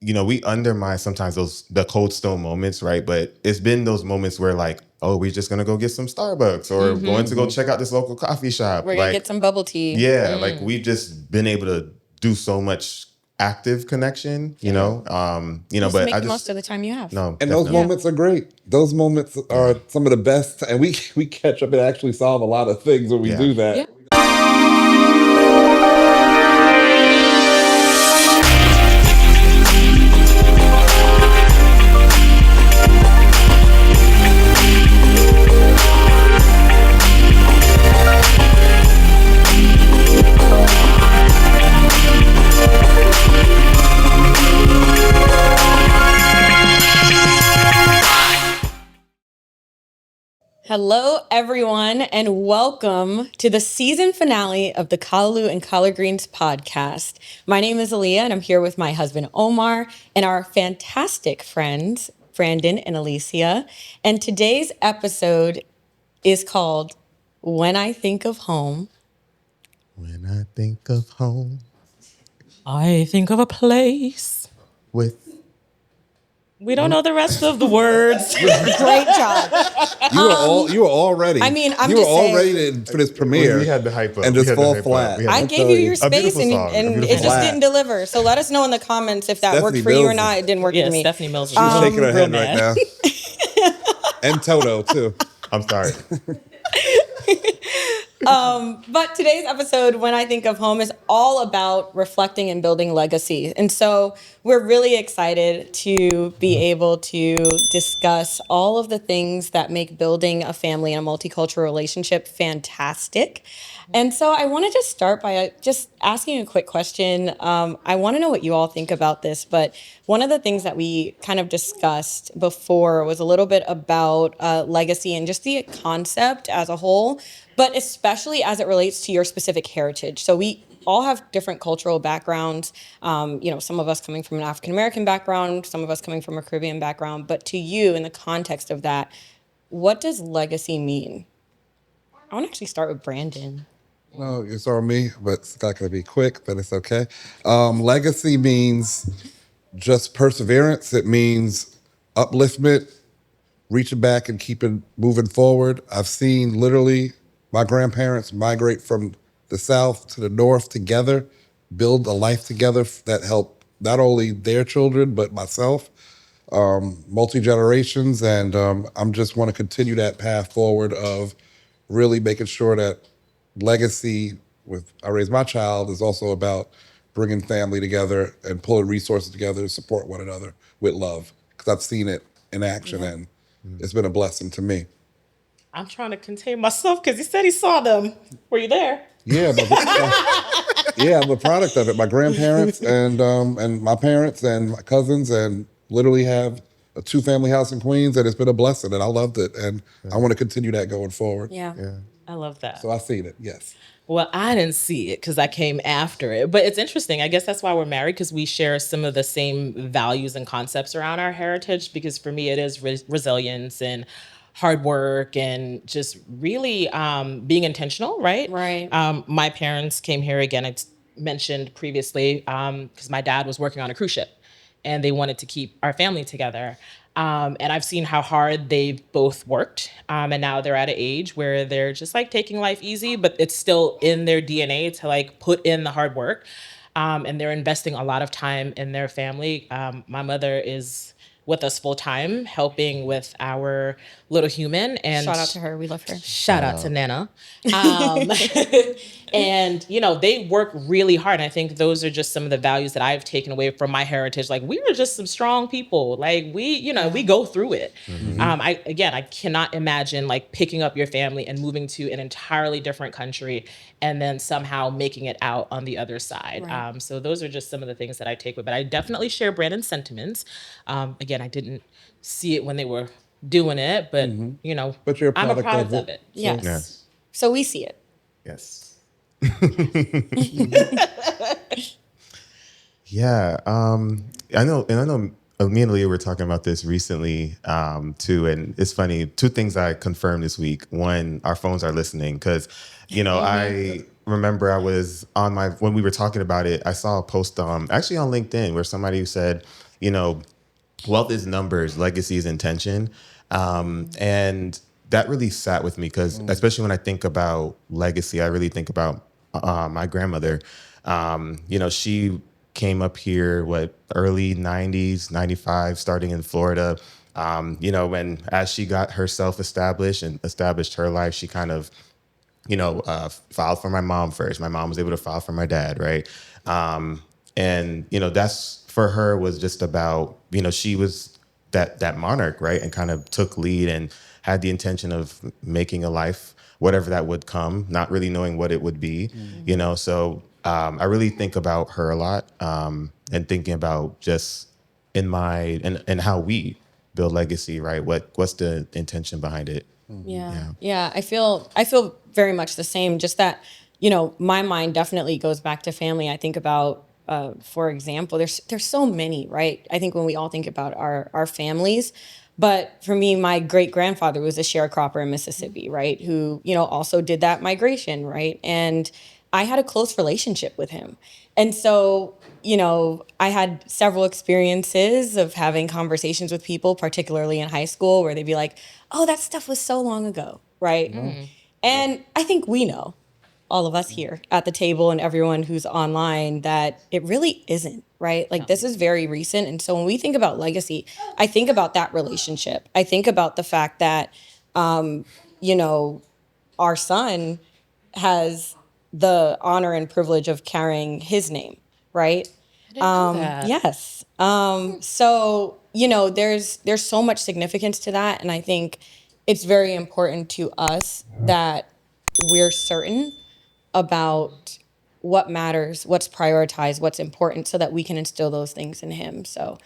we undermine sometimes the Cold Stone moments, right? But it's been those moments where like, oh, we're just gonna go get some Starbucks or going to go check out this local coffee shop. We're gonna get some bubble tea. Yeah, like we've just been able to do so much active connection, Just but make the most of the time you have. No, and those moments are great. Those moments are some of the best, and we catch up and actually solve a lot of things when we do that. Yeah. Hello, everyone, and welcome to the season finale of the Callaloo and Collard Greens podcast. My name is Aaliyah, and I'm here with my husband, Omar, and our fantastic friends, Brandon and Alicia. And today's episode is called When I Think of Home. When I think of home, I think of a place. we don't know the rest of the words. Great job. You were all ready. I mean, I'm you were just all saying, ready for this premiere. We had the hype up. And just fall flat. I gave you your space beautiful and song, a it beautiful just song. didn't deliver. So let us know in the comments if that Stephanie worked for you or Mills. not. It didn't work Yeah, for me. Stephanie Mills. She's shaking her head right now. And Toto, too. I'm sorry. But today's episode, When I Think of Home, is all about reflecting and building legacy. And so we're really excited to be able to discuss all of the things that make building a family and a multicultural relationship fantastic. And so I want to just start by just asking a quick question. I want to know what you all think about this, but one of the things that we kind of discussed before was a little bit about legacy and just the concept as a whole, but especially as it relates to your specific heritage. So we all have different cultural backgrounds. Some of us coming from an African-American background, some of us coming from a Caribbean background, but to you, in the context of that, what does legacy mean? I want to actually start with Brandon. No, it's on me, but it's not going to be quick, but it's okay. Legacy means just perseverance. It means upliftment, reaching back and keeping moving forward. I've seen literally my grandparents migrate from the South to the North together, build a life together that helped not only their children, but myself, multi-generations. And I'm just want to continue that path forward of really making sure that legacy with I Raise My Child is also about bringing family together and pulling resources together to support one another with love. Because I've seen it in action and it's been a blessing to me. I'm trying to contain myself because he said he saw them. Were you there? Yeah, I'm a product of it. My grandparents and my parents and my cousins and literally have a 2-family house in Queens, and it's been a blessing, and I loved it, and I want to continue that going forward. Yeah. I love that. So I seen it, yes. Well, I didn't see it because I came after it. But it's interesting. I guess that's why we're married, because we share some of the same values and concepts around our heritage. Because for me, it is resilience and hard work and just really being intentional, right? Right. My parents came here, again, I mentioned previously, because my dad was working on a cruise ship and they wanted to keep our family together. And I've seen how hard they've both worked. And now they're at an age where they're just like taking life easy, but it's still in their DNA to like put in the hard work. And they're investing a lot of time in their family. My mother is with us full time, helping with our little human. And shout out to her. We love her. Shout out to Nana. And, they work really hard. And I think those are just some of the values that I've taken away from my heritage. Like, we were just some strong people. Like, we go through it. Mm-hmm. I cannot imagine like picking up your family and moving to an entirely different country and then somehow making it out on the other side. Right. So those are just some of the things that I take away. But I definitely share Brandon's sentiments. Again, I didn't see it when they were doing it, but But you're a I'm a product product of it. Yes. Yes. So we see it. Yes. Yeah. I know me and Leah were talking about this recently, too. And it's funny, 2 things I confirmed this week. One, our phones are listening because, I remember I was when we were talking about it, I saw a post actually on LinkedIn where somebody said, you know, wealth is numbers, legacy is intention. And that really sat with me because, especially when I think about legacy, I really think about my grandmother. She came up here, early 90s, 95, starting in Florida. When as she got herself established and established her life, she kind of filed for my mom first. My mom was able to file for my dad, right? That's for her was just about, she was that monarch, right? And kind of took lead and had the intention of making a life, whatever that would come, not really knowing what it would be, So I really think about her a lot, and thinking about just and how we build legacy, right? What's the intention behind it? Yeah. I feel very much the same. Just that, my mind definitely goes back to family. I think about, for example, there's so many, right? I think when we all think about our families, but for me, my great grandfather was a sharecropper in Mississippi, right? Who, also did that migration, right? And I had a close relationship with him. And so, I had several experiences of having conversations with people, particularly in high school, where they'd be like, oh, that stuff was so long ago, right? And I think we know, all of us here at the table and everyone who's online, that it really isn't, right? Like, this is very recent. And so when we think about legacy, I think about that relationship. I think about the fact that, our son has the honor and privilege of carrying his name, right? I didn't know that. Yes. So, there's so much significance to that. And I think it's very important to us that we're certain about what matters, what's prioritized, what's important, so that we can instill those things in him. So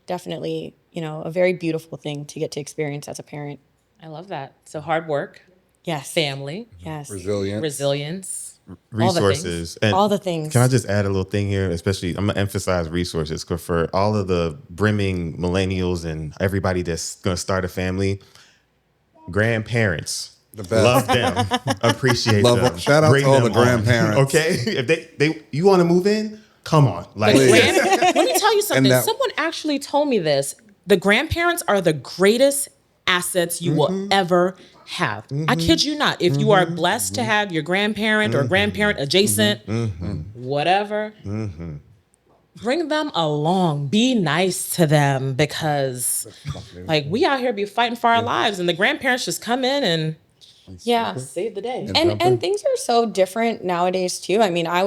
definitely, a very beautiful thing to get to experience as a parent. I love that. So hard work, Yes. family, Yes. resilience, Resources. All the things. Can I just add a little thing here? Especially, I'm gonna emphasize resources, because for all of the brimming millennials and everybody that's gonna start a family, grandparents. The best. Love them, appreciate Love them. them. Shout out bring to all them the on, grandparents. Okay, if you want to move in, come on. Like, Please. Let me tell you something. now- Someone actually told me this. The grandparents are the greatest assets you will ever have. I kid you not. If you are blessed to have your grandparent or grandparent adjacent, whatever, bring them along. Be nice to them, because like, we out here be fighting for our lives, and the grandparents just come in and Yeah. save the day. And things are so different nowadays too. I mean, I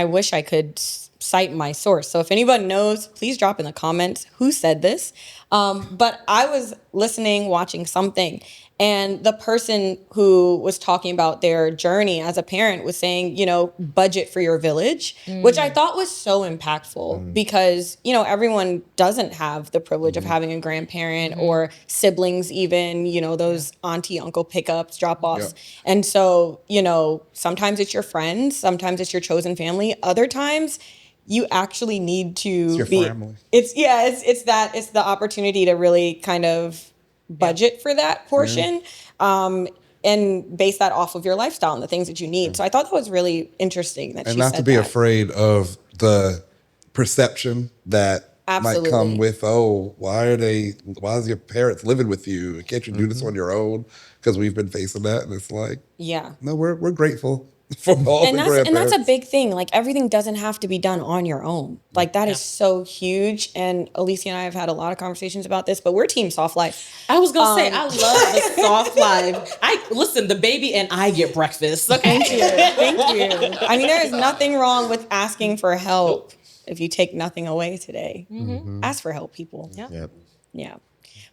wish I could cite my source. So if anyone knows, please drop in the comments who said this. But I was listening, watching something, and the person who was talking about their journey as a parent was saying, budget for your village, which I thought was so impactful, because, everyone doesn't have the privilege of having a grandparent or siblings, even, those auntie, uncle pickups, drop offs. Yep. And so, sometimes it's your friends, sometimes it's your chosen family, other times you actually need to your be family. It's the opportunity to really kind of budget for that portion, and base that off of your lifestyle and the things that you need. So I thought that was really interesting that And she not said to be that. afraid of the perception that Absolutely. might come with, why is your parents living with you? Can't you do this on your own? Because we've been facing that. And it's like, Yeah. no, we're grateful for all And the that's grandparents. a big thing. Like, everything doesn't have to be done on your own. Like, that is so huge. And Alicia and I have had a lot of conversations about this, but we're team soft life. I was gonna say, I love the soft life. Listen, the baby and I get breakfast. Okay. Thank you. I mean, there is nothing wrong with asking for help. If you take nothing away today, ask for help, people. Yeah. Yep. Yeah.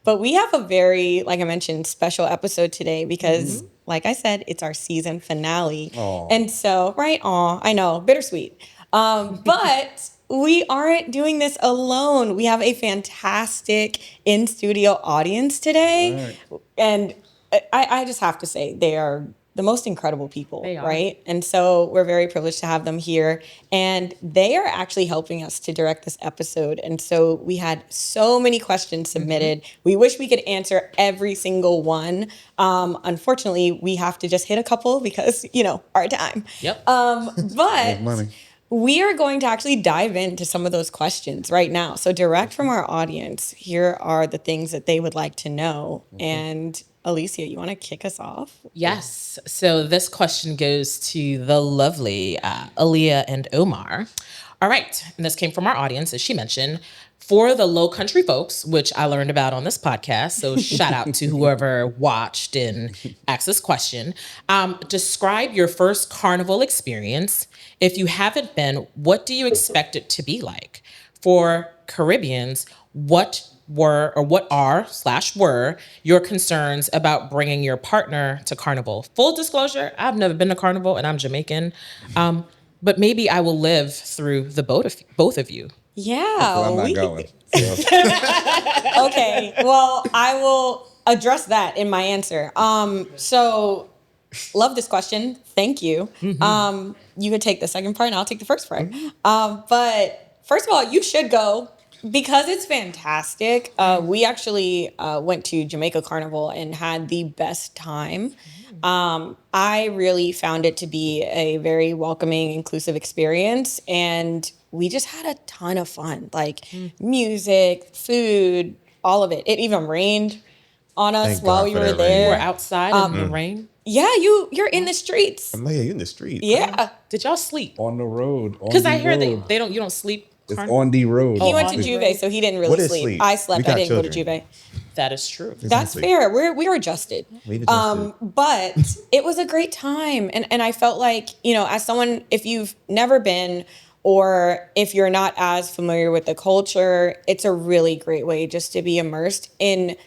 But we have a very, like I mentioned, special episode today because, like I said, it's our season finale. Aw. And so, right, I know, bittersweet. But we aren't doing this alone. We have a fantastic in-studio audience today. Right. And I just have to say, they are the most incredible people, They are. right? And so we're very privileged to have them here. And they are actually helping us to direct this episode. And so we had so many questions submitted. We wish we could answer every single one. Unfortunately, we have to just hit a couple because, our time. Yep. But Money. we are going to actually dive into some of those questions right now. So direct from our audience, here are the things that they would like to know. And Alicia, you want to kick us off? Yes. So this question goes to the lovely Aaliyah and Omar. All right. And this came from our audience, as she mentioned. For the Low Country folks, which I learned about on this podcast, so shout out to whoever watched and asked this question. Describe your first carnival experience. If you haven't been, what do you expect it to be like? For Caribbeans, what were your concerns about bringing your partner to Carnival? Full disclosure, I've never been to Carnival and I'm Jamaican, but maybe I will live through the both of you. Yeah. So I'm not going. So. Okay. Well, I will address that in my answer. So love this question. Thank you. You could take the second part and I'll take the first part. But first of all, you should go because it's fantastic. We actually went to Jamaica Carnival and had the best time. I really found it to be a very welcoming, inclusive experience. And we just had a ton of fun, like music, food, all of it. It even rained on us Thank while God we for were that rain. there. We're outside in the rain. Yeah, you're in the streets. I'm like, yeah, you in the street. Yeah. Did y'all sleep? On the road. Because I hear you don't sleep. It's on the road. He went to on Juve, the so he didn't really What is sleep. sleep? I We slept. got I didn't go to children. Juve. That is true. That's Exactly. fair. We were adjusted. We've adjusted. But it was a great time. And I felt like, as someone, if you've never been or if you're not as familiar with the culture, it's a really great way just to be immersed in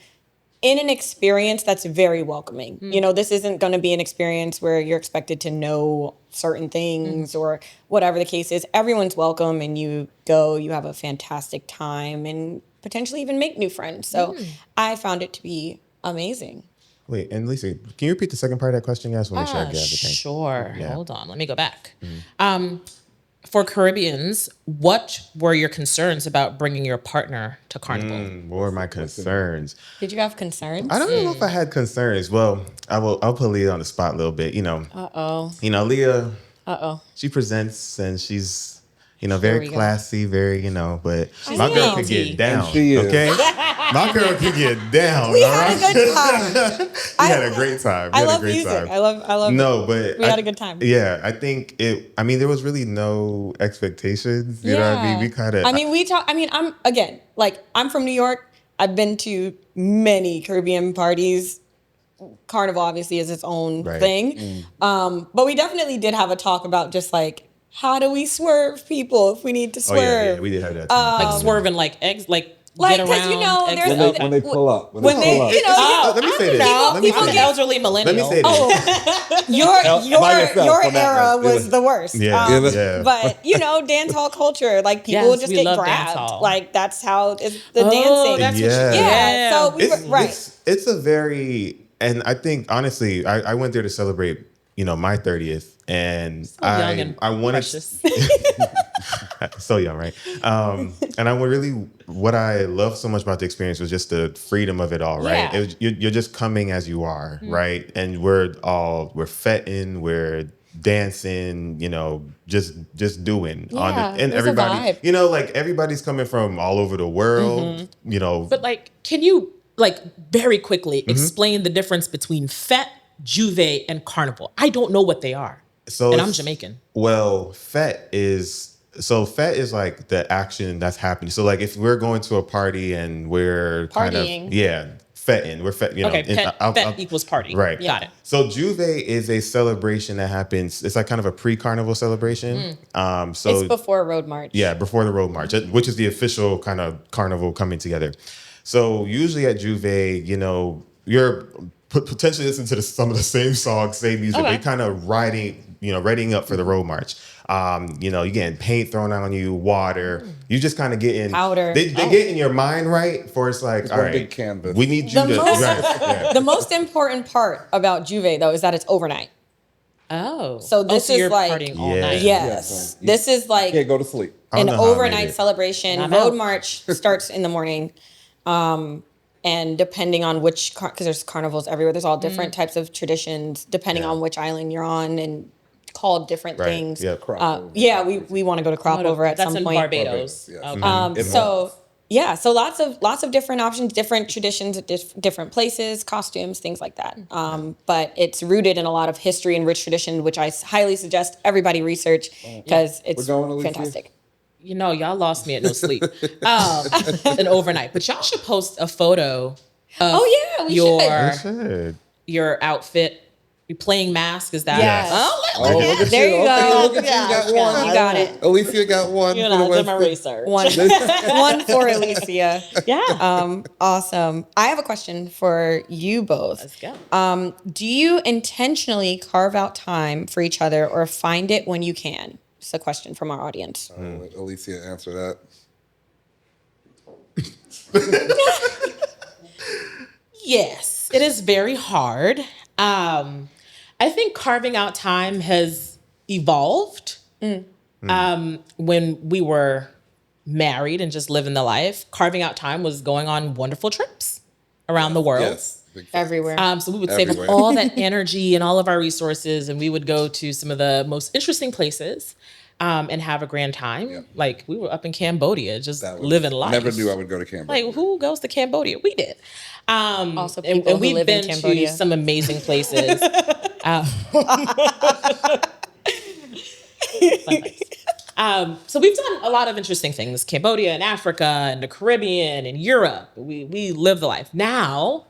an experience that's very welcoming. This isn't going to be an experience where you're expected to know certain things or whatever the case is. Everyone's welcome and you go, you have a fantastic time and potentially even make new friends. So I found it to be amazing. Wait, and Lisa, can you repeat the second part of that question? I just want to make sure I get everything. Sure. Yeah. Hold on. Let me go back. For Caribbeans, what were your concerns about bringing your partner to Carnival? What were my concerns? Did you have concerns? I don't know if I had concerns. Well, I'll put Leah on the spot a little bit. Uh-oh. Leah, Uh-oh. she presents and she's, we very go. classy, very, but She's my girl could dainty. get down. And she is. Okay? My girl could get down. We all had a right? good time. We had a great time. We I had a love great music. time. I love No, but we had a good time. Yeah, I think there was really no expectations. You know what I mean? We kind of. I'm from New York. I've been to many Caribbean parties. Carnival obviously is its own Right. thing. But we definitely did have a talk about just like, how do we swerve people if we need to Oh swerve? yeah, we did have that. Like swerving like eggs, like Like, get 'cause, around. there's When they pull up. when they, Let me say this. Let me people say get- this. elderly millennial. Let me say this. yourself your on that era one. was the worst. Yeah, Yeah. But dance hall culture, like people Yes, just we get love grabbed. dance hall. Like that's how it's the Oh, dancing. that's Yeah. what yeah. So we were right. It's a very, and I think honestly, I went there to celebrate, my 30th, and young and I wanted precious. so young, right? And what I loved so much about the experience was just the freedom of it all, right? Yeah. You're just coming as you are, right? And we're fetting, we're dancing, just doing Yeah, and it was a everybody, vibe. like everybody's coming from all over the world, But like, can you very quickly Mm-hmm. explain the difference between fete, juve, and carnival? I don't know what they are. So And I'm it's- Jamaican. Well, fete is like the action that's happening. So like if we're going to a party and we're Partying. fetting, we're fet, Okay, fete equals party. right. Got it. So Juve is a celebration that happens. It's like kind of a pre-carnival celebration. So It's before Road March. yeah, before the Road March, which is the official kind of carnival coming together. So usually at Juve, you're potentially listening to some of the same songs, same music, but Okay. you're kind of readying up for the Road March. You're getting paint thrown on you, water. You just kind of getting Powder. They get in your mind right for it's like, all one right, big canvas. we need you The to. most- Yeah. The most important part about Juve though is that it's overnight. Oh. So this is you're like- partying all Yeah. night. Yes. Yeah. This is like Can't go to sleep. I don't an know how I made overnight it. celebration. I'm Road out. March starts in the morning. And depending on because there's carnivals everywhere, there's all different types of traditions depending Yeah. on which island you're on. And called different Right. things. Yep. Yeah, we want to go to crop over at That's some in point. Barbados. Yeah. Okay. So yeah, so lots of different options, different traditions, different places, costumes, things like that. But it's rooted in a lot of history and rich tradition, which I highly suggest everybody research because it's We're going, Alicia? fantastic. You know, y'all lost me at no sleep. An overnight. But y'all should post a photo of Oh yeah, we your should. Should. your outfit. You playing mask, is that? Yes. Oh, look at There you. you Okay, go. look at you. You got one. You got it. Alicia got one. You for know, the I did my West. research. One for Alicia. Yeah. Awesome. I have a question for you both. Let's go. Do you intentionally carve out time for each other or find it when you can? It's a question from our audience. I'll let Alicia answer that. Yes, it is very hard. I think carving out time has evolved. When we were married and just living the life, carving out time was going on wonderful trips around the world. Yes. Big fan. Everywhere. So we would save up Everywhere. all that energy and all of our resources, and we would go to some of the most interesting places and have a grand time. Yeah. Like we were up in Cambodia, just That was- living life. Never knew I would go to Cambodia. Like who goes to Cambodia? We did. Also, people who we've live in been Cambodia. to some amazing places. So we've done a lot of interesting things: Cambodia and Africa and the Caribbean and Europe. We live the life now.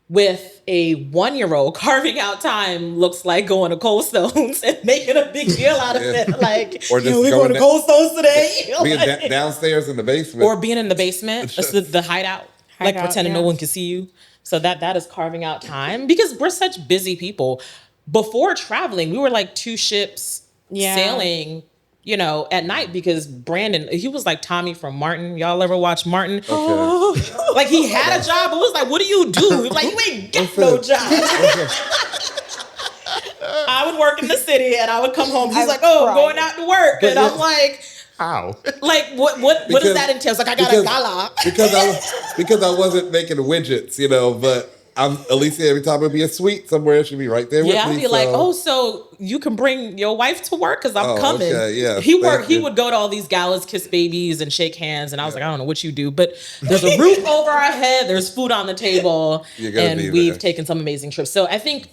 With a 1-year-old, carving out time looks like going to Cold Stones and making a big deal out of it. Like, Or just we're going going to Cold Stones today. Being Like- downstairs in the basement. or being in the basement, that's the hideout, like Hideout, pretending no yeah. one can see you. So that is carving out time because we're such busy people. Before traveling, we were like 2 ships Yeah. sailing, at night because Brandon, he was like Tommy from Martin. Y'all ever watch Martin? Okay. Like he had a job, but was like, what do you do? He was like, you ain't got no job. I would work in the city and I would come home. He's I like, oh, I'm cried. going out to work. And I'm like, How? like, what does that entail? It's like, I got a gala. because I wasn't making widgets, but Alicia, every time it'd be a suite somewhere, she'd be right there with me. Yeah, I'd be like, oh, so you can bring your wife to work because I'm Oh, coming. okay, yeah, He thank you. would go to all these galas, kiss babies, and shake hands. And I was like, I don't know what you do, but there's a roof over our head, there's food on the table, You're gonna and be we've there. taken some amazing trips. So I think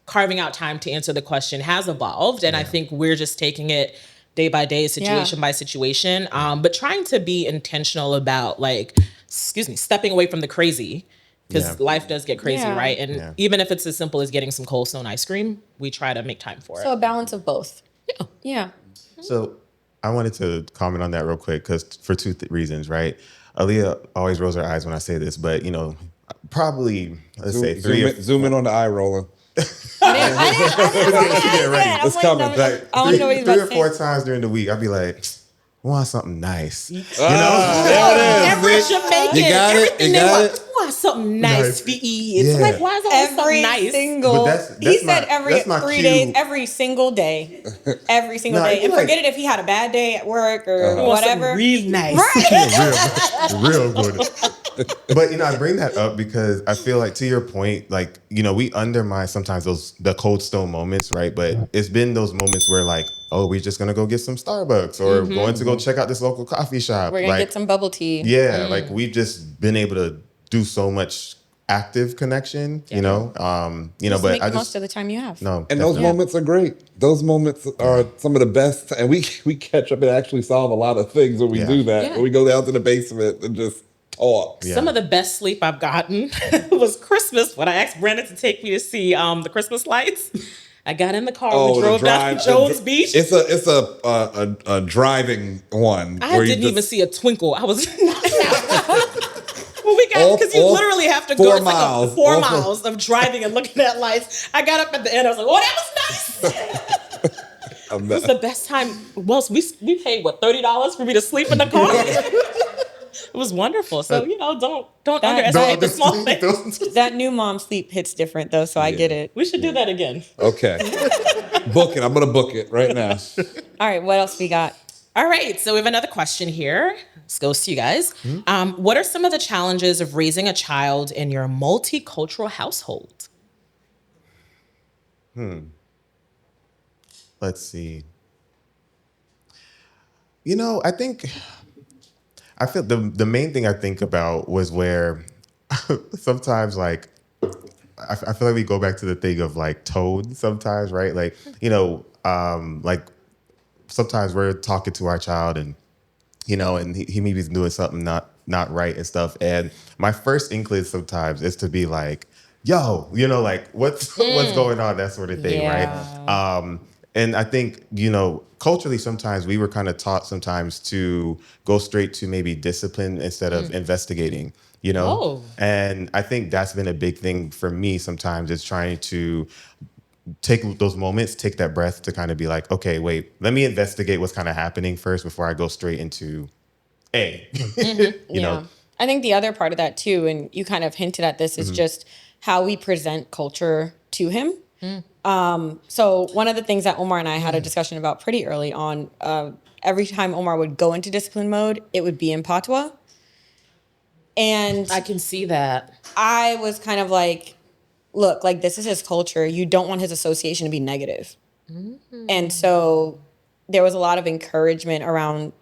carving out time to answer the question has evolved, and I think we're just taking it day by day, situation by situation, but trying to be intentional about stepping away from the crazy. Because Yeah. life does get crazy, Yeah. right? And Yeah. even if it's as simple as getting some Cold Stone ice cream, we try to make time for So it. a balance of both. Yeah. So I wanted to comment on that real quick because for two reasons, right? Aaliyah always rolls her eyes when I say this, but probably let's say zoom in on the eye rolling. It's coming. Like I wanna know what he's about three or to four say. times during the week, I'd be like, I want something nice. Every Jamaican, You got it, everything you they got want, it. want something nice to eat. It's Yeah. like, why is always Every something nice? single. But that's he my- said every that's my 3 cue. days, every single day, every single No, day, and you're forget like- it if he had a bad day at work or I want something whatever. real nice. real good. But I bring that up because I feel like to your point, like we undermine sometimes the Cold Stone moments, right? But it's been those moments where like, oh, we're just gonna go get some Starbucks or going to go check out this local coffee shop. We're gonna like, get some bubble tea. yeah, like we've just been able to do so much active connection, Just but make I the most just of the time you have. no, And those definitely. moments are great. Those moments are some of the best. And we catch up and actually solve a lot of things when we Yeah. do that. Yeah. When we go down to the basement and just talk. Yeah. Some of the best sleep I've gotten was Christmas when I asked Brandon to take me to see the Christmas lights. I got in the car, we the drove down drive- to Jones Beach. It's a driving one. I where you didn't even just- see a twinkle. I was when we got because you All literally have to 4 go it's miles. like 4 All miles of driving and looking at lights. I got up at the end. I was like, "Oh, that was nice." I'm It was the best time. Well, we paid what $30 for me to sleep in the car. It was wonderful. So don't underestimate the small things. That new mom sleep hits different though, so I get it. We should do that again. Okay. Book it. I'm going to book it right now. All right, what else we got? All right, so we have another question here. This goes to you guys. What are some of the challenges of raising a child in your multicultural household? let's see. I feel the main thing I think about was where sometimes like I feel like we go back to the thing of like tone sometimes, right? Like, like sometimes we're talking to our child and and he maybe is doing something not right and stuff. And my first inkling sometimes is to be like, yo, like what's going on, that sort of thing, right? Yeah. And I think, culturally sometimes we were kind of taught sometimes to go straight to maybe discipline instead of investigating, Oh. And I think that's been a big thing for me sometimes, is trying to take those moments, take that breath to kind of be like, okay, wait, let me investigate what's kind of happening first before I go straight into A. you know? I think the other part of that too, and you kind of hinted at this, is just how we present culture to him. So one of the things that Omar and I had a discussion about pretty early on, every time Omar would go into discipline mode, it would be in patois. And I can see that. I was kind of like, look, like this is his culture. You don't want his association to be negative. And so there was a lot of encouragement around,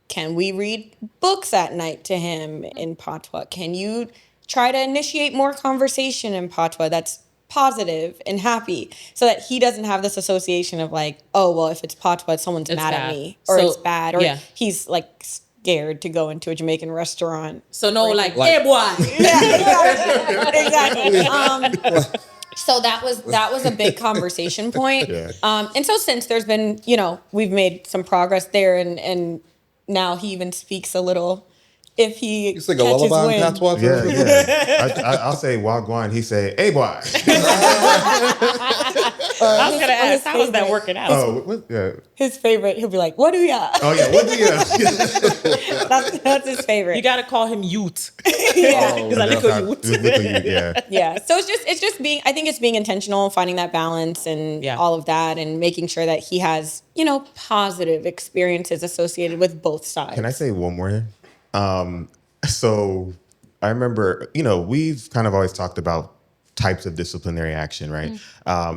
can we read books at night to him in patois? Can you try to initiate more conversation in patois that's positive and happy, so that he doesn't have this association of like, oh, well, if it's patois, someone's It's mad bad. at me, or So, it's bad, or yeah. he's like scared to go into a Jamaican restaurant. So no, like, hey boy. Yeah, exactly. So that was a big conversation point. Yeah. And so since there's been, we've made some progress there, and now he even speaks a little if he You sing a catches lullaby in wind. patois? Yeah. I'll say wagwan. He say, hey, boy. I was gonna ask, how is that working out? Yeah. His favorite, he'll be like, what do ya? Oh, yeah. What do you? That's his favorite. You gotta call him youth. Yeah. Oh, Because I look at you. Yeah. Yeah. So it's just being, I think it's being intentional, finding that balance and Yeah. all of that, and making sure that he has, positive experiences associated with both sides. Can I say one more? So I remember, we've kind of always talked about types of disciplinary action, right?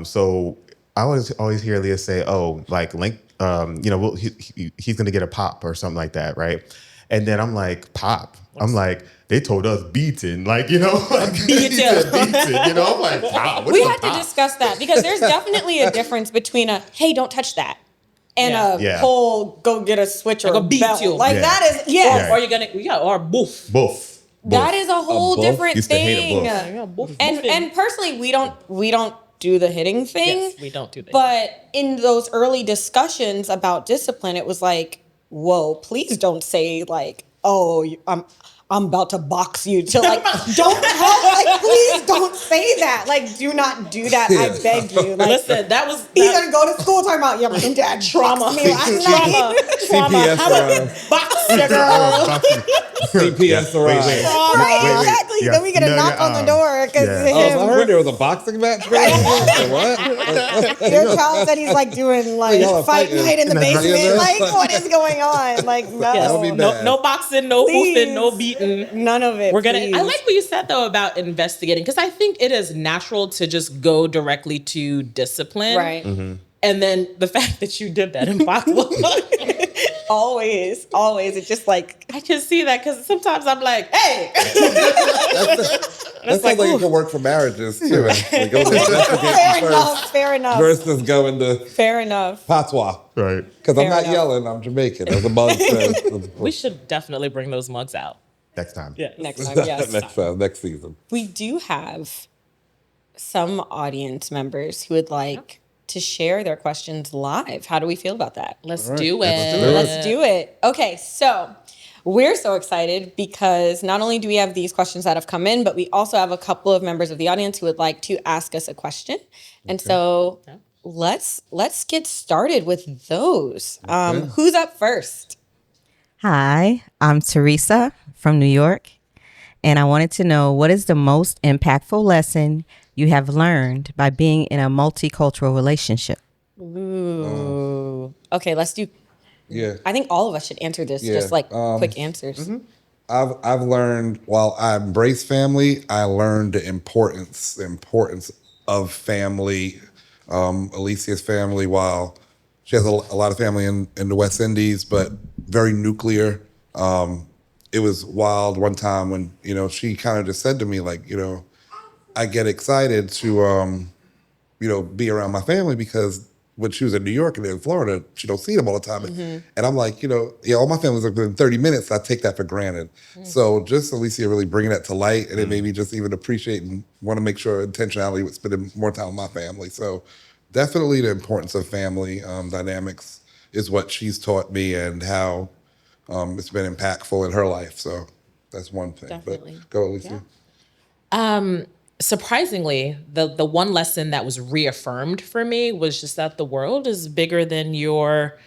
So I always hear Leah say, "Oh, like Link, he's going to get a pop or something like that, right?" And then I'm like, "Pop." I'm like, they told us beaten, like, like beaten, I'm like, pop. What's We a had to pop? discuss that, because there's definitely a difference between a, hey, don't touch that, and a Yeah. whole, go get a switch or Like a a beat belt. you. Like Yeah. that is, yeah. Or you're gonna, or boof. Boof. That is a whole boof? different Used to hate a thing. boof. Yeah, boof. And personally, we don't do the hitting thing. Yes, we don't do that. But in those early discussions about discipline, it was like, whoa, please don't say like, oh, I'm about to box you. To like, please don't say that. Like, do not do that. I beg you. Like, Listen, that was he's gonna go to school talking about, yeah, my dad trauma me last night. trauma. CPS How about arrived. this box your girl? CPS arrived. Right, exactly. Yeah. Then we get a No, knock yeah, on the door because yeah. Oh, so I heard there was a boxing match going on. What? your child said he's like doing like Y'all are fight fighting. night in the That's right. basement. Yeah. Like, what is going on? Like, That would be no, bad. No boxing, no Please. hoofing, no beating. none of it. We're gonna. please. I like what you said though about investigating, because I think it is natural to just go directly to discipline, right. And then the fact that you did that in Bakwa, Always. It's just like, I can see that, because sometimes I'm like, hey, That sounds like it could work for marriages too. Actually, go to investigate fair enough. versus going to Fair enough. patois. Right. Because I'm Fair not enough. yelling, I'm Jamaican, as a mug says. we should definitely bring those mugs out. Next time. Yeah, Next time, yes. next season. We do have some audience members who would like to share their questions live. How do we feel about that? Let's right, do it. let's do it. Let's do it. Okay, so we're so excited because not only do we have these questions that have come in, but we also have a couple of members of the audience who would like to ask us a question. And so let's get started with those. Who's up first? Hi, I'm Teresa from New York, and I wanted to know, what is the most impactful lesson you have learned by being in a multicultural relationship? Ooh. Okay, let's do. Yeah. I think all of us should answer this, Yeah, just like quick answers. I've learned, while I embrace family, I learned the importance of family. Alicia's family, while She has a lot of family in the West Indies, but very nuclear. It was wild one time when, she kind of just said to me, like, I get excited to, be around my family because when she was in New York and in Florida, she don't see them all the time. And I'm like, all my family's like within 30 minutes. I take that for granted. So just Alicia really bringing that to light, and it made me just even appreciate and want to make sure intentionality with spending more time with my family. So definitely the importance of family dynamics is what she's taught me and how it's been impactful in her life. So that's one thing. Definitely. But go, Alicia. Surprisingly, the one lesson that was reaffirmed for me was just that the world is bigger than your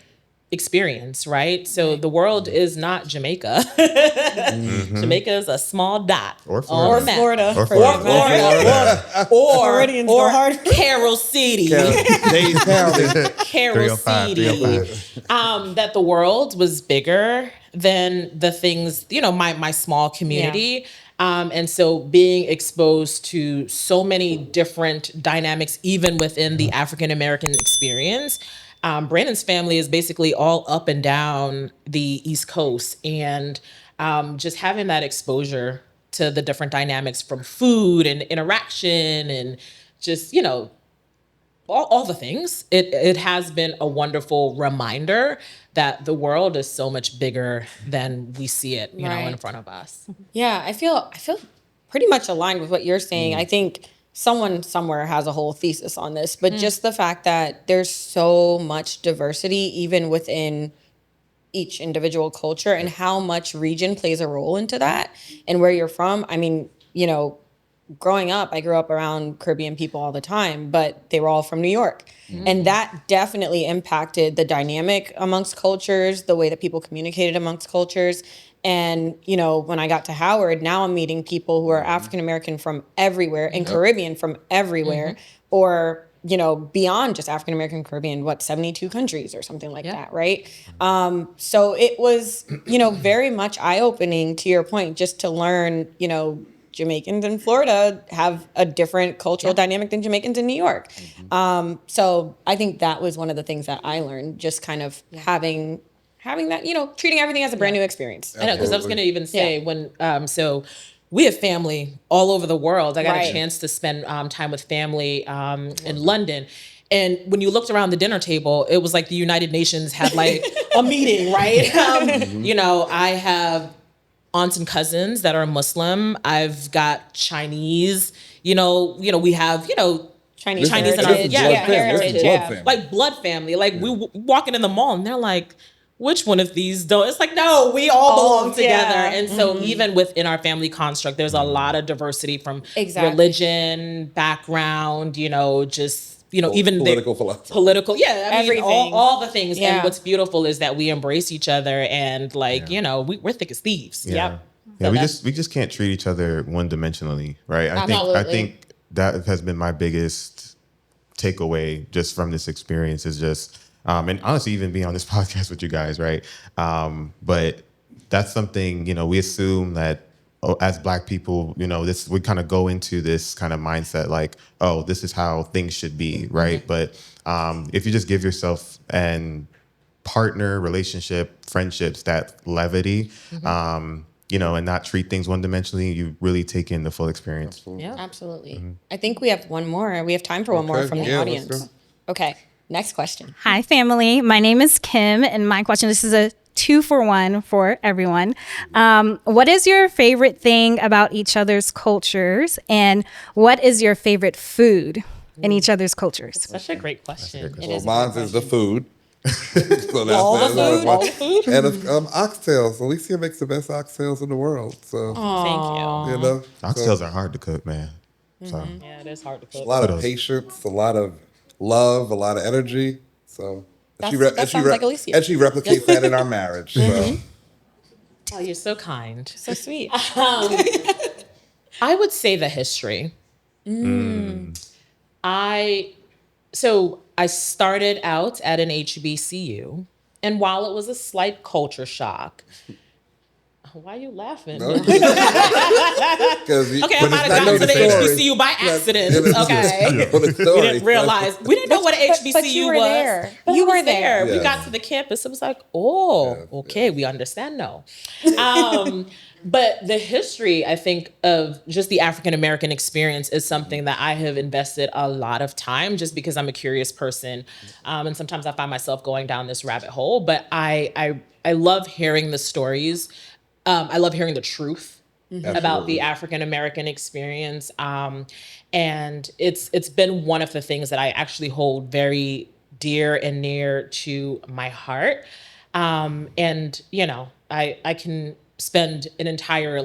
experience, right? So the world is not Jamaica. Jamaica is a small dot. Or Florida. Or Florida. Or for Florida. that matter. Or Floridians go hard. Carroll City. Days counted. Carroll 305, City. 305. That the world was bigger than the things, my small community. And so being exposed to so many different dynamics, even within the African American experience. Brandon's family is basically all up and down the East Coast. And just having that exposure to the different dynamics from food and interaction and just, all the things, it has been a wonderful reminder that the world is so much bigger than we see it, in Right. front of us. Yeah, I feel pretty much aligned with what you're saying. I think someone somewhere has a whole thesis on this, but just the fact that there's so much diversity even within each individual culture and how much region plays a role into that and where you're from. I mean, growing up, I grew up around Caribbean people all the time, but they were all from New York. And that definitely impacted the dynamic amongst cultures, the way that people communicated amongst cultures. And, when I got to Howard, now I'm meeting people who are African American from everywhere and Caribbean from everywhere, or, beyond just African American Caribbean, 72 countries or something like that, right? So it was, very much eye-opening, to your point, just to learn, Jamaicans in Florida have a different cultural dynamic than Jamaicans in New York. So I think that was one of the things that I learned, just kind of having that, treating everything as a brand new experience. I know, because I was going to even say Yeah. when, so we have family all over the world. I got Right. a chance to spend time with family in London. And when you looked around the dinner table, it was like the United Nations had like a meeting, right? I have aunts and cousins that are Muslim. I've got Chinese, we have, Chinese Chinese and heritage. heritage. Blood family. Like blood family. Like we walking in the mall and they're like, which one of these don't? It's like, no, we all belong together. yeah. And so even within our family construct, there's a lot of diversity from Exactly. religion, background, just, even Political philosophy. political. Yeah. I mean, Everything. all the things. Yeah. And what's beautiful is that we embrace each other and we're thick as thieves. Yep. Yeah, So we just can't treat each other one dimensionally, right? I Absolutely. think that has been my biggest takeaway just from this experience is just, and honestly, even being on this podcast with you guys, right? But that's something, we assume that as Black people, we kind of go into this kind of mindset like, oh, this is how things should be, right? But if you just give yourself and partner, relationship, friendships, that levity, and not treat things one dimensionally, you really take in the full experience. Yeah. Absolutely. I think we have one more. We have time for one more Okay, from the yeah, let's audience. go. Okay. Next question. Hi, family. My name is Kim, and my question, this is a 2-for-1 for everyone. What is your favorite thing about each other's cultures, and what is your favorite food in each other's cultures? Such a great question. It is a Mine good is the food. So that's All the food? one. All the food? And oxtails. Alicia makes the best oxtails in the world. So, Thank you. Oxtails are hard to cook, man. So Yeah, it is hard to a cook. lot of Kudos. patience, a lot of love, a lot of energy. So That sounds like Alicia. And she replicates that in our marriage. So. Oh, you're so kind. So sweet. I would say the history. I started out at an HBCU, and while it was a slight culture shock, Why are you laughing? Because Okay, I might have gotten to the HBCU by accident. Okay. For the We story. didn't realize. We didn't know what an HBCU but you were was. there. But You I was were there. We Yeah. got to the campus. It was like, okay, we understand now. But the history, I think, of just the African American experience is something that I have invested a lot of time just because I'm a curious person. And sometimes I find myself going down this rabbit hole. But I love hearing the stories. I love hearing the truth about the African American experience. And it's been one of the things that I actually hold very dear and near to my heart. And, I can spend an entire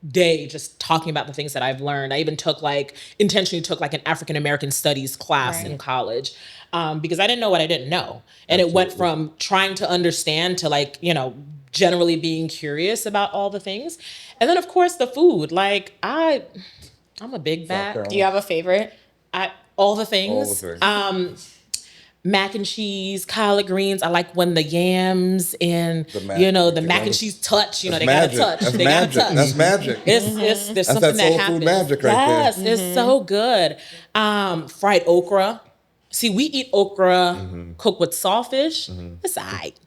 day just talking about the things that I've learned. I even intentionally took an African American studies class in college because I didn't know what I didn't know. And it went from trying to understand to generally being curious about all the things. And then of course the food, I'm a big bat. Do you have a favorite? All the things. Mac and cheese, collard greens. I like when the yams and the mac and cheese touch. They gotta touch. That's They magic. gotta touch. That's magic. There's something that soul that food happens. magic right there. Yes, it's so good. Fried okra. See, we eat okra cooked with sawfish. It's alright.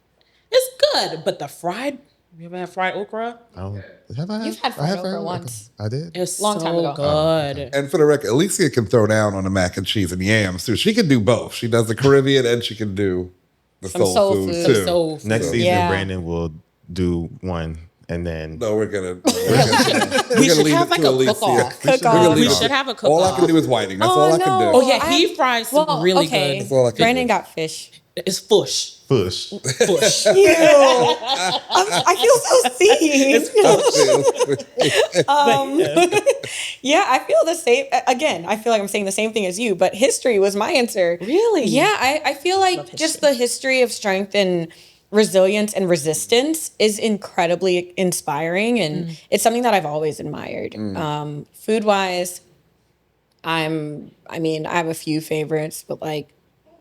It's good, but the fried. You ever had fried okra? Oh, have I? You've had fried okra once. I did. It's Long so time ago. good. And for the record, Alicia can throw down on the mac and cheese and yams too. She can do both. She does the Caribbean and she can do the soul food food. too. So Next season, Yeah. Brandon will do one, and then No, we're gonna we should leave have it to a Alicia. cook-off. We're gonna leave We it. should have a All I cook-off. can do is whiting. That's all I can do. Oh yeah, he fries some really okay. good. all I can do. Brandon got fish. It's fush. push. Fush. I feel so seen. Yeah, I feel the same. Again, I feel like I'm saying the same thing as you, but history was my answer. Really? Yeah, I feel like just the history of strength and resilience and resistance is incredibly inspiring, and it's something that I've always admired. Food wise, I have a few favorites, but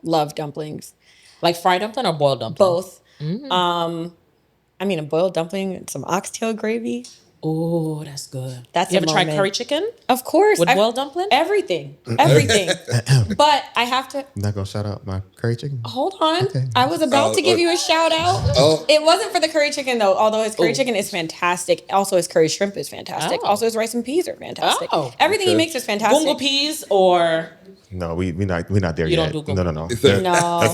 love dumplings. Like fried dumpling or boiled dumpling? Both. A boiled dumpling and some oxtail gravy. Oh, that's good. That's you a ever tried moment. curry chicken? Of course. With boiled dumpling? Everything. But I have to I'm not gonna shout out my curry chicken. hold on. Okay. I was about to give you a shout out. Oh. It wasn't for the curry chicken though, although his curry chicken is fantastic. Also his curry shrimp is fantastic. Oh. Also his rice and peas are fantastic. Oh. Everything he Okay. makes is fantastic. Bungo peas or No, we're not there You yet. don't do No. No.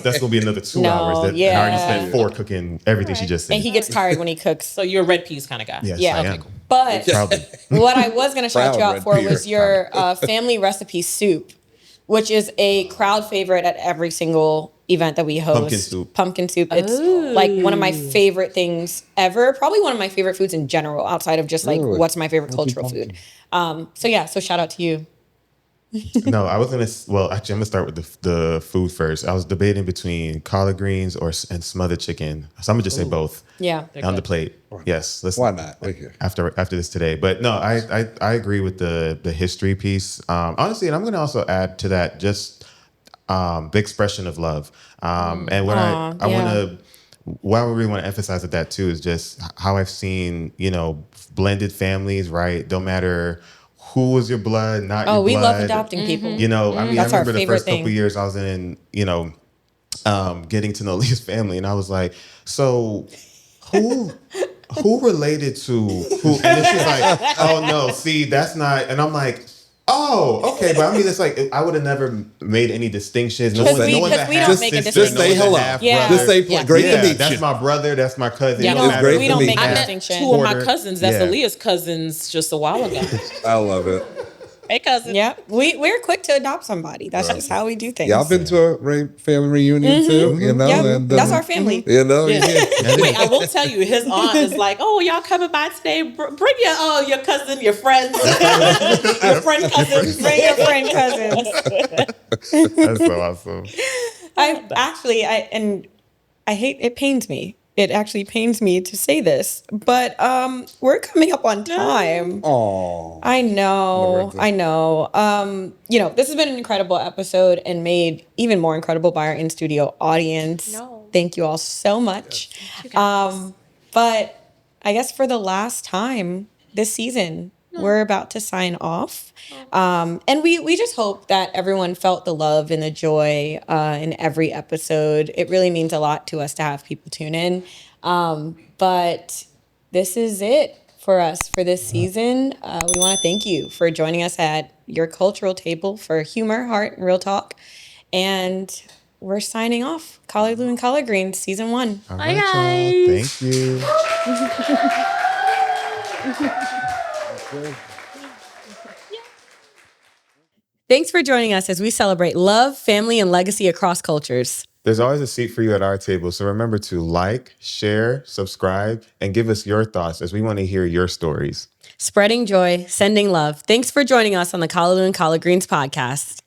That's gonna be another 2 No, hours. I yeah. already spent 4 cooking everything she just said. And he gets tired when he cooks. so you're a red peas kind of guy. Yes, Yeah. I Okay, am. cool. But Probably. what I was going to shout you Proud out red for peas. was your family recipe soup, which is a crowd favorite at every single event that we host. Pumpkin soup. Pumpkin soup. It's one of my favorite things ever. Probably one of my favorite foods in general, outside of just Really? what's my favorite cultural food. So shout out to you. No, I was actually, I'm gonna start with the food first. I was debating between collard greens and smothered chicken, so I'm gonna just say both. Yeah. On the plate. Yes. Let's, Why not? We're here. After this today, but no, I agree with the history piece. Honestly, and I'm gonna also add to that just the expression of love. And what I yeah. want to. What I really want to emphasize with that too is just how I've seen, blended families, right? Don't matter who was your blood, not your blood. Oh, we love adopting people. I That's our remember the favorite first couple thing. years I was in, getting to know Leah's family, and I was like, so who related to who? And then she's like, oh no, see, that's not. And I'm like, oh, okay, but it's like I would have never made any distinctions. Because we don't make a Just say hello. Yeah. Just say Yeah. great to meet that's you. my brother. That's my cousin. Yeah, It no, don't matter great if we to don't meet make you. a I met distinction. two of my Porter. cousins. That's Yeah. Aaliyah's cousins just a while ago. I love it. Hey, cousin. Yeah, we're quick to adopt somebody. That's just how we do things. Yeah, I've been to a family reunion too. Yeah, And that's our family. yeah. Wait, I will tell you, his aunt is like, "Oh, y'all coming by today? Bring your cousin, your friends, your friend cousins. Bring your friend cousins. That's so awesome. I hate, it pains me. It actually pains me to say this, but we're coming up on time. Oh, I know. This has been an incredible episode and made even more incredible by our in-studio audience. No. Thank you all so much. But I guess for the last time this season, we're about to sign off. And we just hope that everyone felt the love and the joy in every episode. It really means a lot to us to have people tune in. But this is it for us for this season. We want to thank you for joining us at your cultural table for humor, heart, and real talk. And we're signing off. Collard Blue and Collard Green, season 1. All Bye, right, y'all. guys. Thank you. Thanks for joining us as we celebrate love, family, and legacy across cultures. There's always a seat for you at our table, so remember to like, share, subscribe, and give us your thoughts as we want to hear your stories. Spreading joy, sending love. Thanks for joining us on the Collard Blue and Collard Greens podcast.